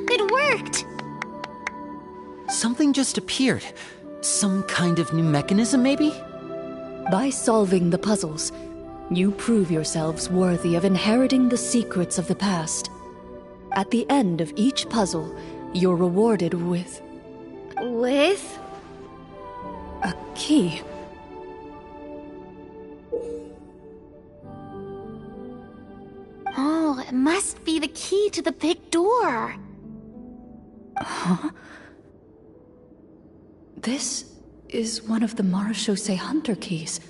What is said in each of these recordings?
It worked! Something just appeared. Some kind of new mechanism, maybe? By solving the puzzles, you prove yourselves worthy of inheriting the secrets of the past. At the end of each puzzle, you're rewarded with With? a key. Oh, it must be the key to the big door. Huh? This is one of the Marechaussee Hunter keys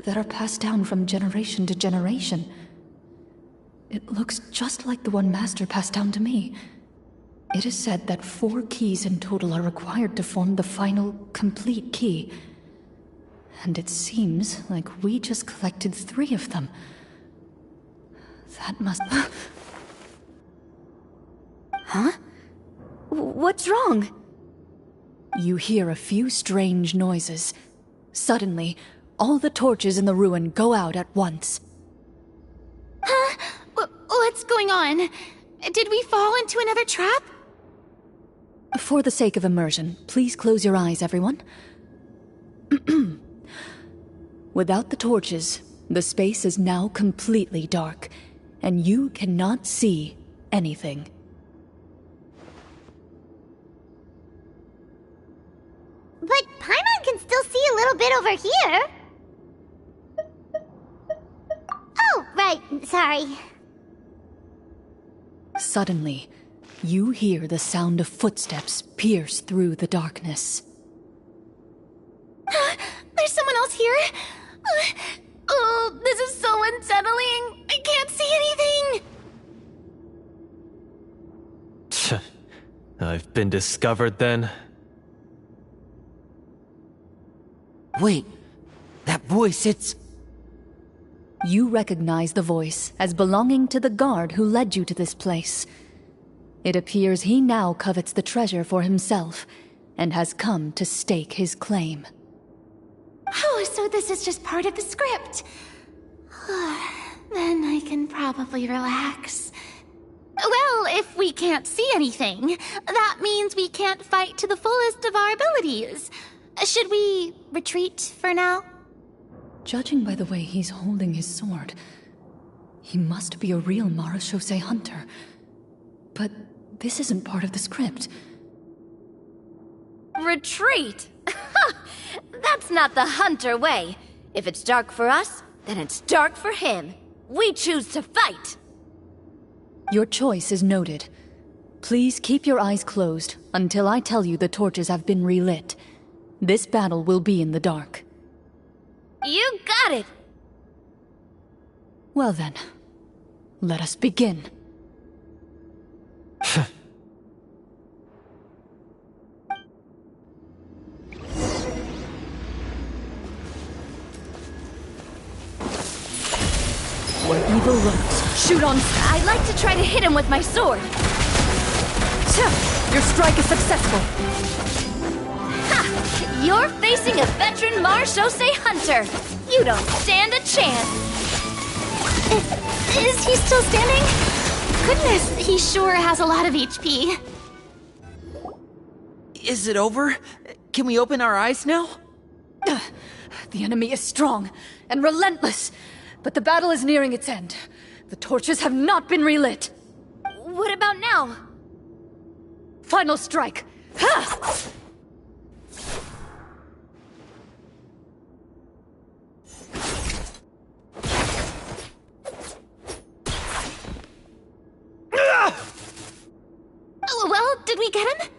that are passed down from generation to generation. It looks just like the one Master passed down to me. It is said that 4 keys in total are required to form the final, complete key. And it seems like we just collected 3 of them. That must... Huh? What's wrong? You hear a few strange noises. Suddenly, all the torches in the ruin go out at once. Huh? What's going on? Did we fall into another trap? For the sake of immersion, please close your eyes, everyone. Without the torches, the space is now completely dark, and you cannot see anything. But Paimon can still see a little bit over here. Oh, right, sorry. Suddenly, you hear the sound of footsteps pierce through the darkness. There's someone else here? Oh, this is so unsettling. I can't see anything. I've been discovered then. Wait, that voice, it's... You recognize the voice as belonging to the guard who led you to this place. It appears he now covets the treasure for himself, and has come to stake his claim. Oh, so this is just part of the script. Then I can probably relax. Well, if we can't see anything, that means we can't fight to the fullest of our abilities. Should we retreat for now? Judging by the way he's holding his sword, he must be a real Marechaussee Hunter. But this isn't part of the script. Retreat? That's not the Hunter way. If it's dark for us, then it's dark for him. We choose to fight. Your choice is noted. Please keep your eyes closed until I tell you the torches have been relit. This battle will be in the dark. You got it! Well then, let us begin. Where evil lurks, shoot on... I'd like to try to hit him with my sword. Your strike is successful. Ha! You're facing a veteran Marechaussee Hunter. You don't stand a chance. Is he still standing? Goodness, he sure has a lot of HP. Is it over? Can we open our eyes now? The enemy is strong and relentless, but the battle is nearing its end. The torches have not been relit. What about now? Final strike! Ha! Well, did we get him?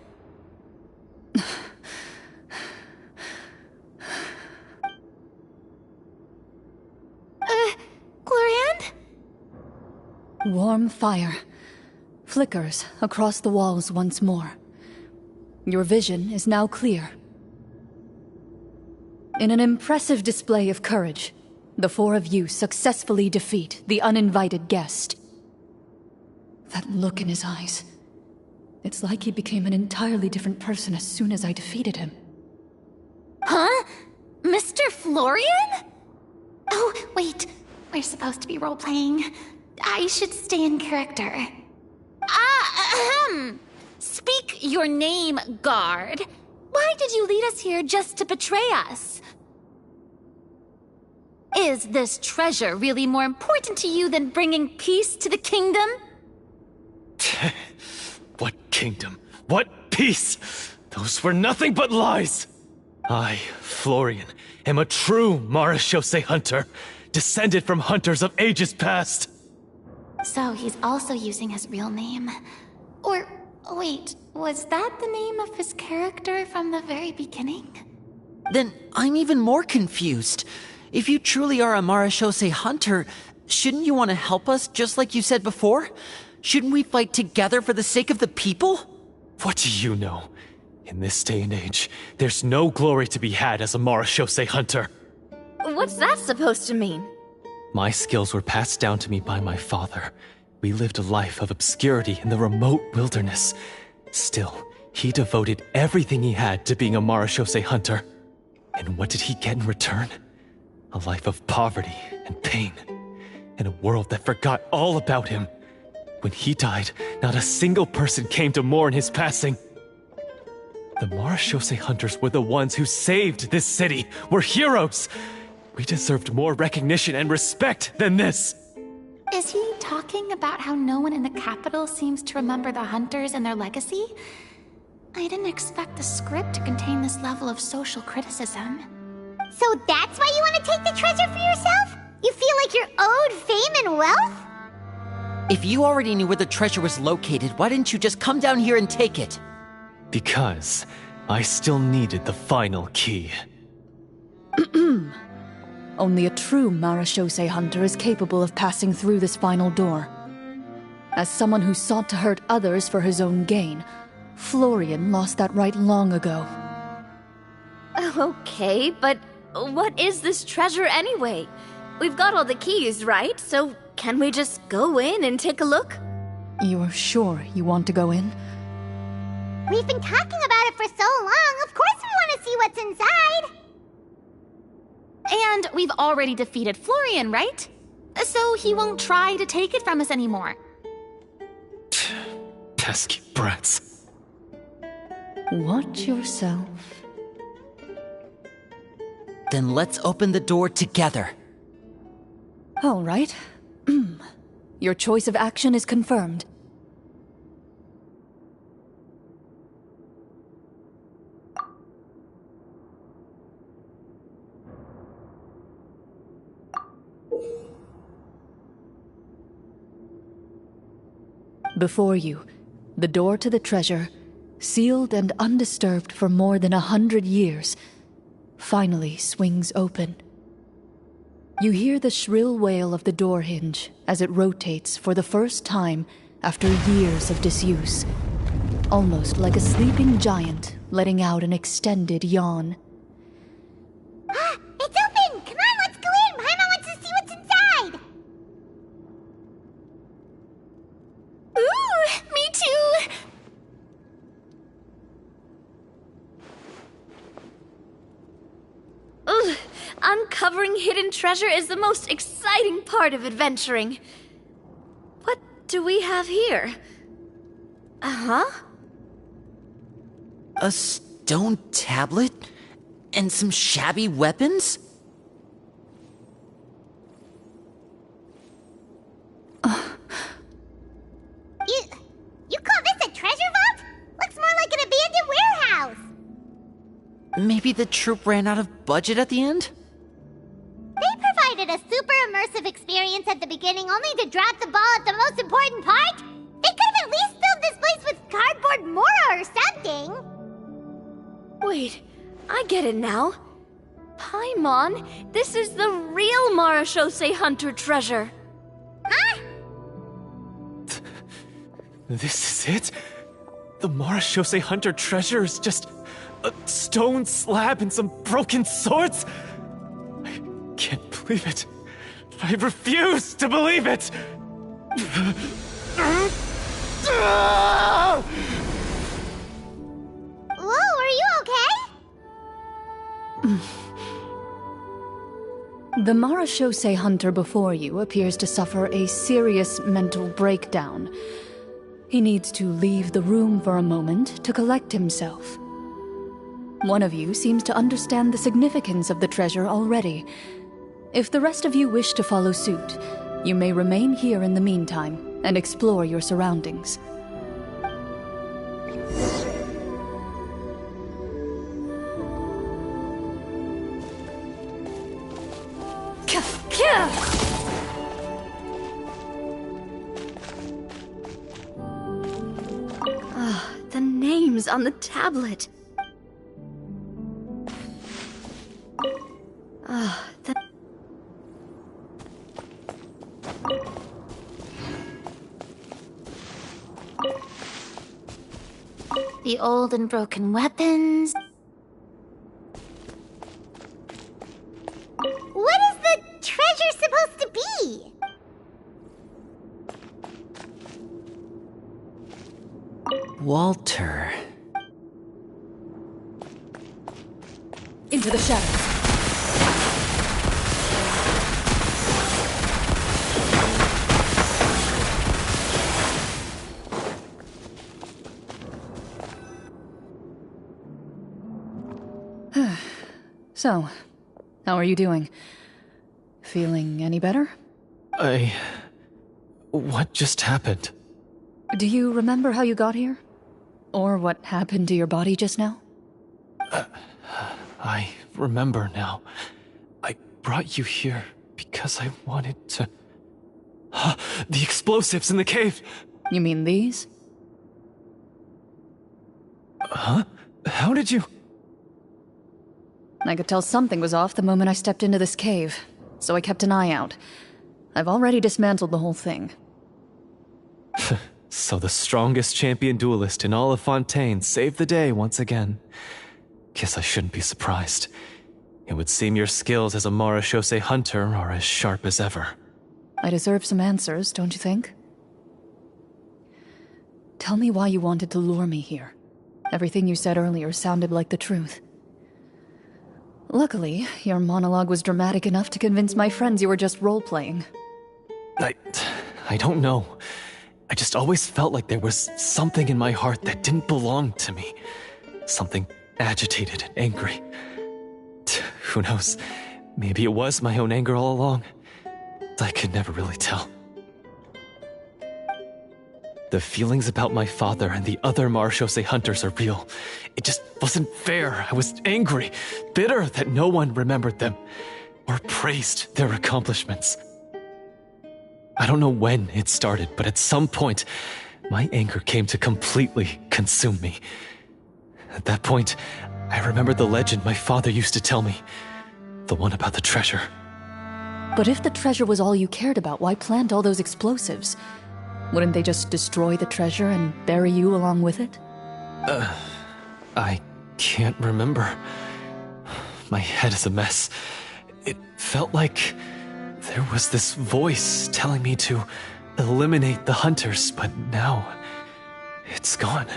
Glorian? Warm fire flickers across the walls once more. Your vision is now clear. In an impressive display of courage, the four of you successfully defeat the uninvited guest. That look in his eyes. It's like he became an entirely different person as soon as I defeated him. Huh? Mr. Florian? Oh, wait. We're supposed to be role-playing. I should stay in character. Speak your name, guard. Why did you lead us here just to betray us? Is this treasure really more important to you than bringing peace to the kingdom? What kingdom? What peace? Those were nothing but lies! I, Florian, am a true Marechaussee hunter, descended from hunters of ages past. So he's also using his real name. Or, wait, was that the name of his character from the very beginning? Then I'm even more confused. If you truly are a Marechaussee hunter, shouldn't you want to help us just like you said before? Shouldn't we fight together for the sake of the people? What do you know? In this day and age, there's no glory to be had as a Marechaussee hunter. What's that supposed to mean? My skills were passed down to me by my father. We lived a life of obscurity in the remote wilderness. Still, he devoted everything he had to being a Marechaussee hunter. And what did he get in return? A life of poverty and pain. In a world that forgot all about him. When he died, not a single person came to mourn his passing. The Marechaussee hunters were the ones who saved this city. We're heroes. We deserved more recognition and respect than this. Is he talking about how no one in the capital seems to remember the hunters and their legacy? I didn't expect the script to contain this level of social criticism. So that's why you want to take the treasure for yourself? You feel like you're owed fame and wealth? If you already knew where the treasure was located, why didn't you just come down here and take it? Because I still needed the final key. Only a true Marechaussee hunter is capable of passing through this final door. As someone who sought to hurt others for his own gain, Florian lost that right long ago. Okay, but what is this treasure anyway? We've got all the keys, right? So can we just go in and take a look? You're sure you want to go in? We've been talking about it for so long. Of course we want to see what's inside. And we've already defeated Florian, right? So he won't try to take it from us anymore. Pesky brats. Watch yourself. Then let's open the door together. All right. Your choice of action is confirmed. Before you, the door to the treasure, sealed and undisturbed for more than 100 years, finally swings open. You hear the shrill wail of the door hinge as it rotates for the first time after years of disuse, almost like a sleeping giant letting out an extended yawn. It's open! Come on, let's go in! Paimon wants to see what's inside! Ooh, me too! Ugh, uncovering hidden treasure is the most exciting part of adventuring. What do we have here? Uh-huh. A stone tablet? And some shabby weapons? You call this a treasure vault? Looks more like an abandoned warehouse. Maybe the troop ran out of budget at the end? They provided a super immersive experience at the beginning only to drop the ball at the most important part. They could have at least filled this place with cardboard mora or something. Wait, I get it now. Paimon, this is the real Marechaussee hunter treasure. Huh? This is it? The Marechaussee hunter treasure is just A stone slab and some broken swords? I can't believe it. I refuse to believe it! Whoa, are you okay? The Marashose hunter before you appears to suffer a serious mental breakdown. He needs to leave the room for a moment to collect himself. One of you seems to understand the significance of the treasure already. If the rest of you wish to follow suit, you may remain here in the meantime and explore your surroundings. The names on the tablet. The old and broken weapons. What is the treasure supposed to be? Walter. Into the shadows. So, how are you doing? Feeling any better? What just happened? Do you remember how you got here? Or what happened to your body just now? I remember now. I brought you here because I wanted to... The explosives in the cave! You mean these? Huh? How did you... I could tell something was off the moment I stepped into this cave, so I kept an eye out. I've already dismantled the whole thing. So the strongest champion duelist in all of Fontaine saved the day once again. Guess I shouldn't be surprised. It would seem your skills as a Marashose hunter are as sharp as ever. I deserve some answers, don't you think? Tell me why you wanted to lure me here. Everything you said earlier sounded like the truth. Luckily, your monologue was dramatic enough to convince my friends you were just role-playing. I don't know. I just always felt like there was something in my heart that didn't belong to me. Something agitated and angry. Who knows? Maybe it was my own anger all along. I could never really tell. The feelings about my father and the other Marashose hunters are real. It just wasn't fair. I was angry, bitter that no one remembered them or praised their accomplishments. I don't know when it started, but at some point, my anger came to completely consume me. At that point, I remembered the legend my father used to tell me. The one about the treasure. But if the treasure was all you cared about, why plant all those explosives? Wouldn't they just destroy the treasure and bury you along with it? I can't remember. My head is a mess. It felt like there was this voice telling me to eliminate the hunters, but now it's gone.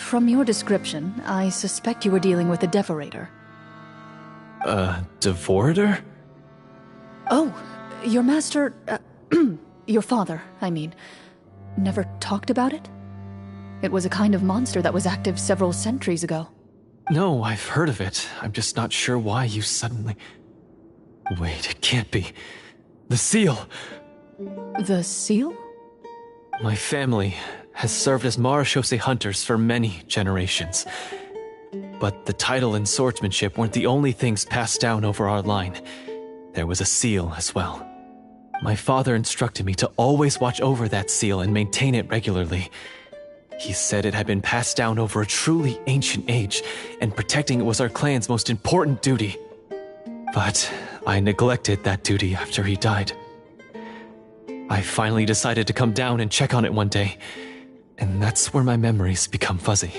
From your description, I suspect you were dealing with a devorator. Devorator? Oh, your master... your father, I mean, never talked about it? It was a kind of monster that was active several centuries ago. No, I've heard of it. I'm just not sure why you suddenly... Wait, it can't be. The seal! The seal? My family has served as Marashose hunters for many generations. But the title and swordsmanship weren't the only things passed down over our line. There was a seal as well. My father instructed me to always watch over that seal and maintain it regularly. He said it had been passed down over a truly ancient age, and protecting it was our clan's most important duty. But I neglected that duty after he died. I finally decided to come down and check on it one day, and that's where my memories become fuzzy.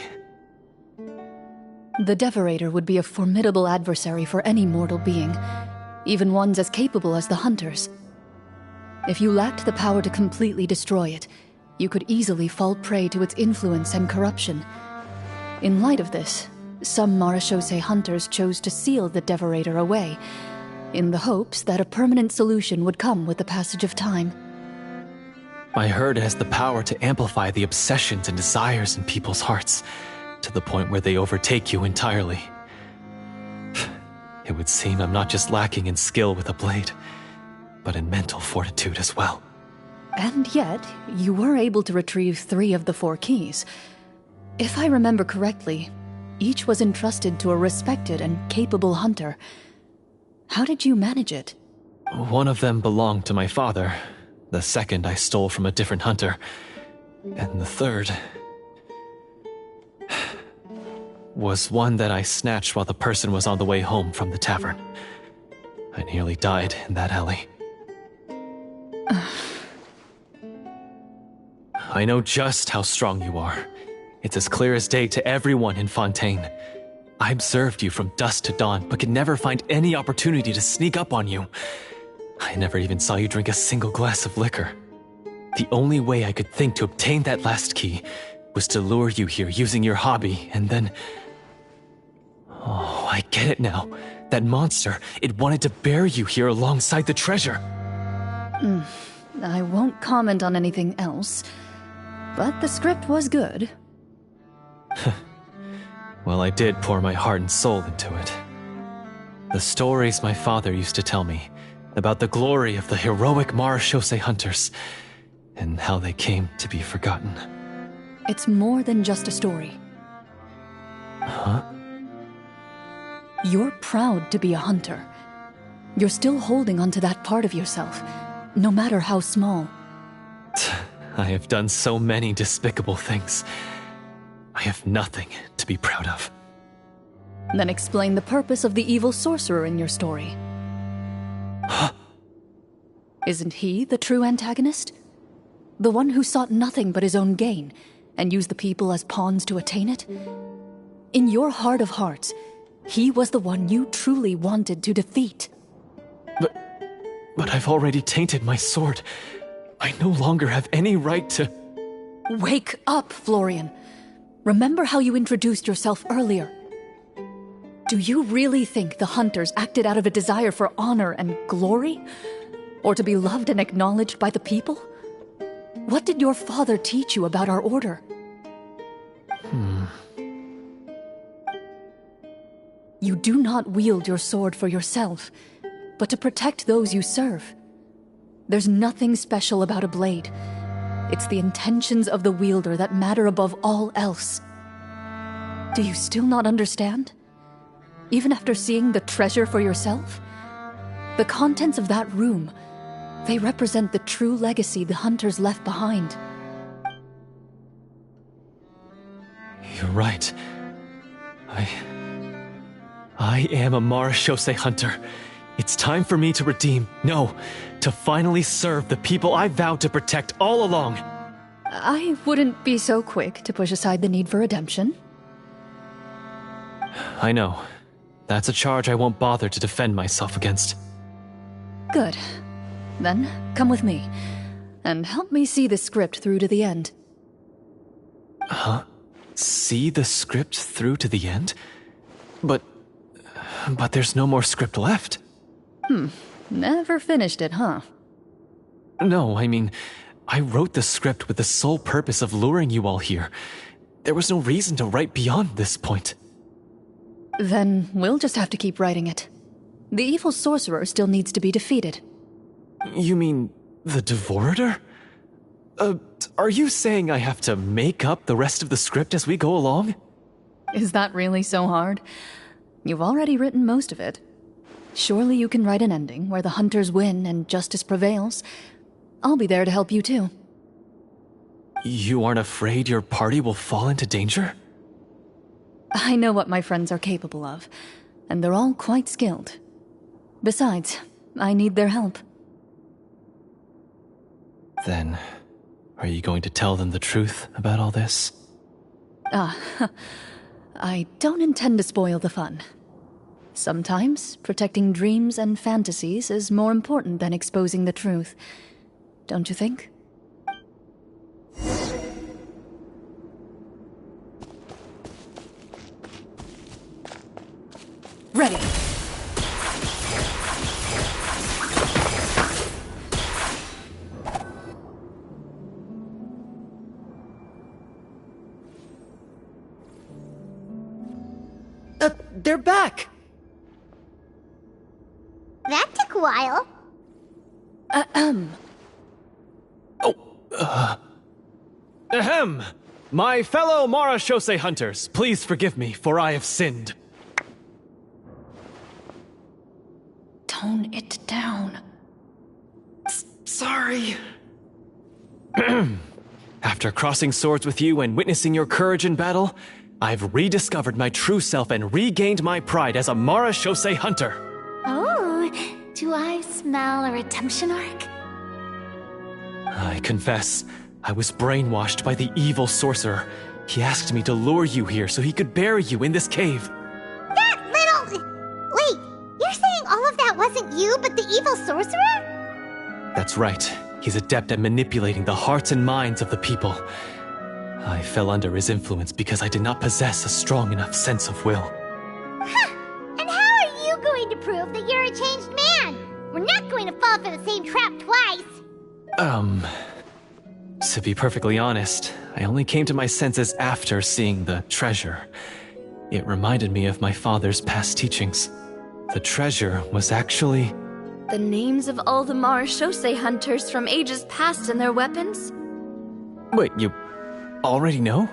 The Devorator would be a formidable adversary for any mortal being, even ones as capable as the Hunters. If you lacked the power to completely destroy it, you could easily fall prey to its influence and corruption. In light of this, some Marechaussee Hunters chose to seal the Devorator away, in the hopes that a permanent solution would come with the passage of time. I heard it has the power to amplify the obsessions and desires in people's hearts, to the point where they overtake you entirely. It would seem I'm not just lacking in skill with a blade, but in mental fortitude as well. And yet, you were able to retrieve 3 of the 4 keys. If I remember correctly, each was entrusted to a respected and capable hunter. How did you manage it? One of them belonged to my father. The second I stole from a different hunter. And the third was one that I snatched while the person was on the way home from the tavern. I nearly died in that alley. I know just how strong you are. It's as clear as day to everyone in Fontaine. I observed you from dusk to dawn, but could never find any opportunity to sneak up on you. I never even saw you drink a single glass of liquor. The only way I could think to obtain that last key was to lure you here using your hobby, and then... Oh, I get it now. That monster, it wanted to bury you here alongside the treasure. I won't comment on anything else, but the script was good. Well, I did pour my heart and soul into it. The stories my father used to tell me about the glory of the heroic Marechaussee Hunters and how they came to be forgotten. It's more than just a story. Huh? You're proud to be a hunter. You're still holding onto that part of yourself, no matter how small. I have done so many despicable things. I have nothing to be proud of. Then explain the purpose of the evil sorcerer in your story. Huh? Isn't he the true antagonist? The one who sought nothing but his own gain, and used the people as pawns to attain it? In your heart of hearts, he was the one you truly wanted to defeat. But I've already tainted my sword. I no longer have any right to... Wake up, Florian. Remember how you introduced yourself earlier. Do you really think the hunters acted out of a desire for honor and glory? Or to be loved and acknowledged by the people? What did your father teach you about our order? You do not wield your sword for yourself, but to protect those you serve. There's nothing special about a blade. It's the intentions of the wielder that matter above all else. Do you still not understand? Even after seeing the treasure for yourself? The contents of that room, they represent the true legacy the hunters left behind. You're right. I am a Marechaussee hunter. It's time for me to redeem, no, to finally serve the people I vowed to protect all along. I wouldn't be so quick to push aside the need for redemption. I know. That's a charge I won't bother to defend myself against. Good. Then, come with me, and help me see the script through to the end. Huh? See the script through to the end? But there's no more script left. Never finished it, huh? No, I mean, I wrote the script with the sole purpose of luring you all here. There was no reason to write beyond this point. Then we'll just have to keep writing it. The evil sorcerer still needs to be defeated. You mean the Devorator? Are you saying I have to make up the rest of the script as we go along? Is that really so hard? You've already written most of it. Surely you can write an ending where the hunters win and justice prevails. I'll be there to help you too. You aren't afraid your party will fall into danger? I know what my friends are capable of, and they're all quite skilled. Besides, I need their help. Then, are you going to tell them the truth about all this? I don't intend to spoil the fun. Sometimes, protecting dreams and fantasies is more important than exposing the truth. Don't you think? Ready! They're back! That took a while. Ahem! My fellow Mara Shosei hunters, please forgive me, for I have sinned. Tone it down. Sorry. After crossing swords with you and witnessing your courage in battle, I've rediscovered my true self and regained my pride as a Mara Shosei hunter. Oh, do I smell a redemption arc? I confess, I was brainwashed by the evil sorcerer. He asked me to lure you here so he could bury you in this cave. That little... Wait, you're saying all of that wasn't you, but the evil sorcerer? That's right. He's adept at manipulating the hearts and minds of the people. I fell under his influence because I did not possess a strong enough sense of will. Huh! And how are you going to prove that you're a changed man? We're not going to fall for the same trap twice. To be perfectly honest, I only came to my senses after seeing the treasure. It reminded me of my father's past teachings. The treasure was actually... The names of all the Mara Shosei hunters from ages past and their weapons? Wait, you already know?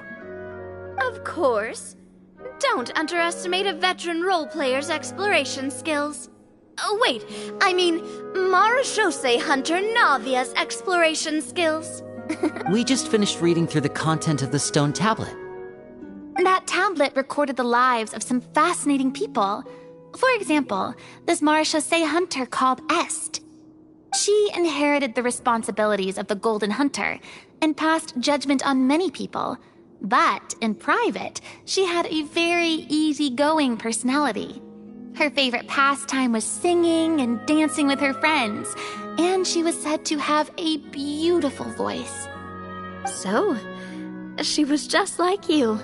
Of course. Don't underestimate a veteran role-player's exploration skills. Oh, wait, I mean Mara Shosei hunter Navia's exploration skills. We just finished reading through the content of the stone tablet. That tablet recorded the lives of some fascinating people. For example, this Mara Shosei hunter called Est. She inherited the responsibilities of the Golden Hunter and passed judgment on many people. But in private, she had a very easygoing personality. Her favorite pastime was singing and dancing with her friends, and she was said to have a beautiful voice. So, she was just like you.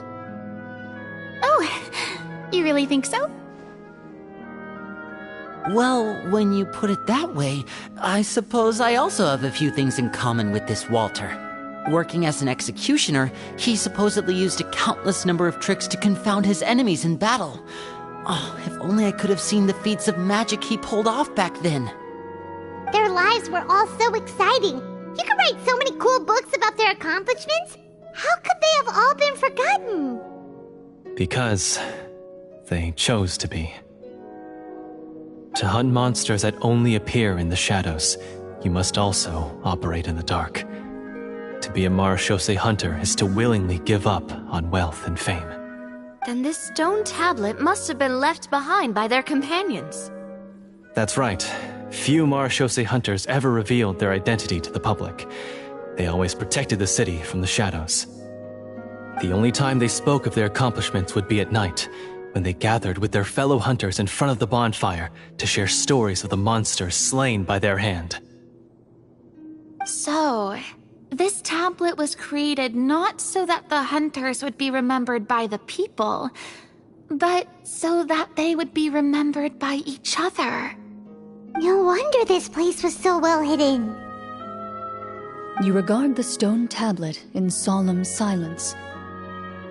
Oh, you really think so? Well, when you put it that way, I suppose I also have a few things in common with this Walter. Working as an executioner, he supposedly used a countless number of tricks to confound his enemies in battle. Oh, if only I could have seen the feats of magic he pulled off back then. Their lives were all so exciting. You could write so many cool books about their accomplishments. How could they have all been forgotten? Because they chose to be. To hunt monsters that only appear in the shadows, you must also operate in the dark. To be a Mara Shosei hunter is to willingly give up on wealth and fame. Then this stone tablet must have been left behind by their companions. That's right. Few Mara Shosei hunters ever revealed their identity to the public. They always protected the city from the shadows. The only time they spoke of their accomplishments would be at night, when they gathered with their fellow hunters in front of the bonfire to share stories of the monsters slain by their hand. So, this tablet was created not so that the hunters would be remembered by the people, but so that they would be remembered by each other. No wonder this place was so well hidden. You regard the stone tablet in solemn silence.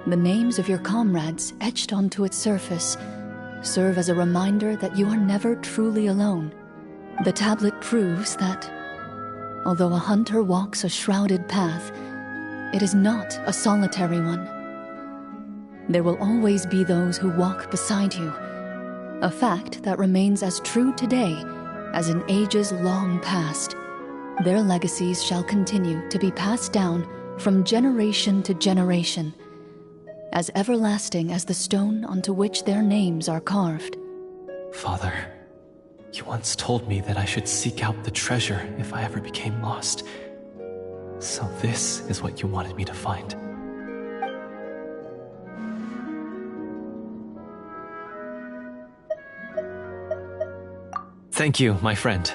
The names of your comrades etched onto its surface serve as a reminder that you are never truly alone. The tablet proves that, although a hunter walks a shrouded path, it is not a solitary one. There will always be those who walk beside you, a fact that remains as true today as in ages long past. Their legacies shall continue to be passed down from generation to generation, as everlasting as the stone onto which their names are carved. Father, you once told me that I should seek out the treasure if I ever became lost. So this is what you wanted me to find. Thank you, my friend.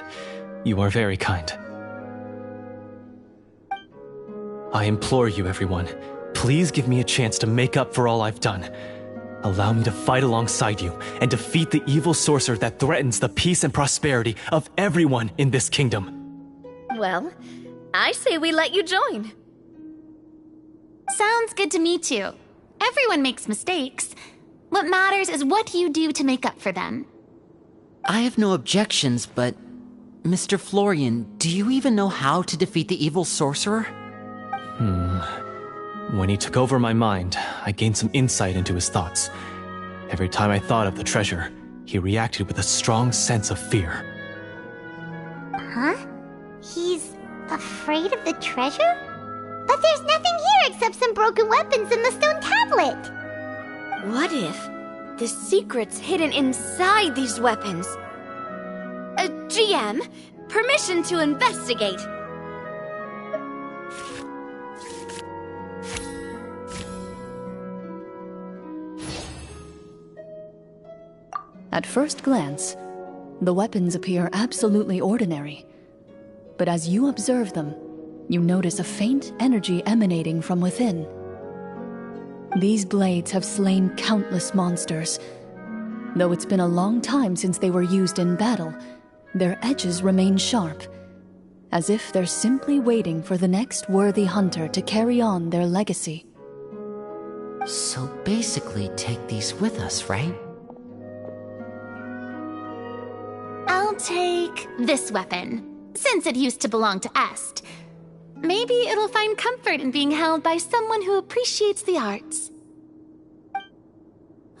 You are very kind. I implore you, everyone, please give me a chance to make up for all I've done. Allow me to fight alongside you and defeat the evil sorcerer that threatens the peace and prosperity of everyone in this kingdom. Well, I say we let you join. Sounds good to me too. Everyone makes mistakes. What matters is what you do to make up for them. I have no objections, but... Mr. Florian, do you even know how to defeat the evil sorcerer? When he took over my mind, I gained some insight into his thoughts. Every time I thought of the treasure, he reacted with a strong sense of fear. Huh? He's afraid of the treasure? But there's nothing here except some broken weapons and the stone tablet. What if the secret's hidden inside these weapons? GM, permission to investigate. At first glance, the weapons appear absolutely ordinary. But as you observe them, you notice a faint energy emanating from within. These blades have slain countless monsters. Though it's been a long time since they were used in battle, their edges remain sharp, as if they're simply waiting for the next worthy hunter to carry on their legacy. So basically, take these with us, right? I'll take this weapon, since it used to belong to Est. Maybe it'll find comfort in being held by someone who appreciates the arts.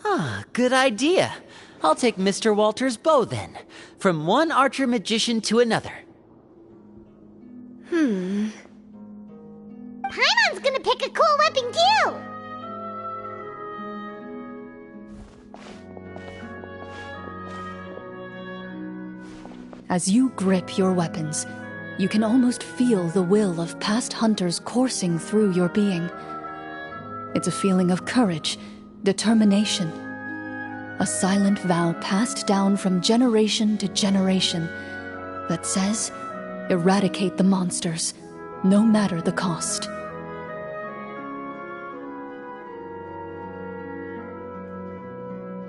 Ah, good idea. I'll take Mr. Walter's bow then. From one archer magician to another. Paimon's gonna pick a cool weapon too! As you grip your weapons, you can almost feel the will of past hunters coursing through your being. It's a feeling of courage, determination, a silent vow passed down from generation to generation that says, eradicate the monsters, no matter the cost.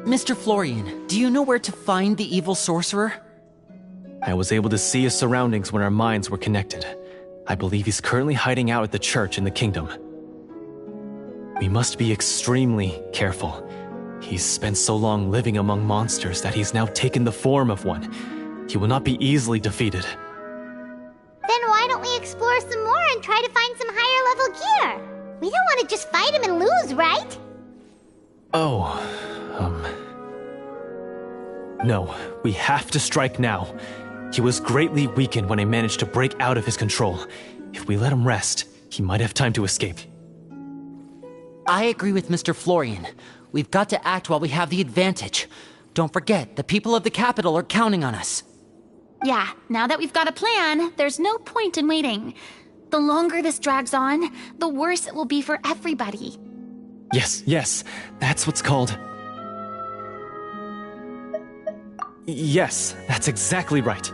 Mr. Florian, do you know where to find the evil sorcerer? I was able to see his surroundings when our minds were connected. I believe he's currently hiding out at the church in the kingdom. We must be extremely careful. He's spent so long living among monsters that he's now taken the form of one. He will not be easily defeated. Then why don't we explore some more and try to find some higher level gear? We don't want to just fight him and lose, right? No, we have to strike now. He was greatly weakened when I managed to break out of his control. If we let him rest, he might have time to escape. I agree with Mr. Florian. We've got to act while we have the advantage. Don't forget, the people of the capital are counting on us. Yeah, now that we've got a plan, there's no point in waiting. The longer this drags on, the worse it will be for everybody. Yes, that's what's called... Yes, that's exactly right.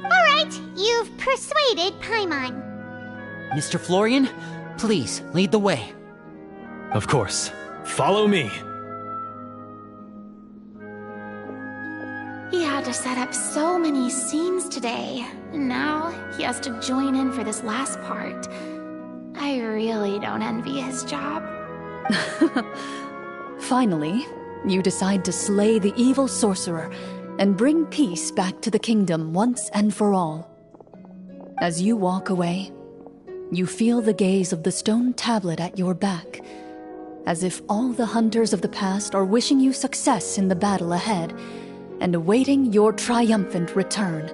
Alright, you've persuaded Paimon. Mr. Florian, please, lead the way. Of course. Follow me. He had to set up so many scenes today, and now he has to join in for this last part. I really don't envy his job. Finally, you decide to slay the evil sorcerer and bring peace back to the kingdom once and for all. As you walk away, you feel the gaze of the stone tablet at your back, as if all the hunters of the past are wishing you success in the battle ahead and awaiting your triumphant return.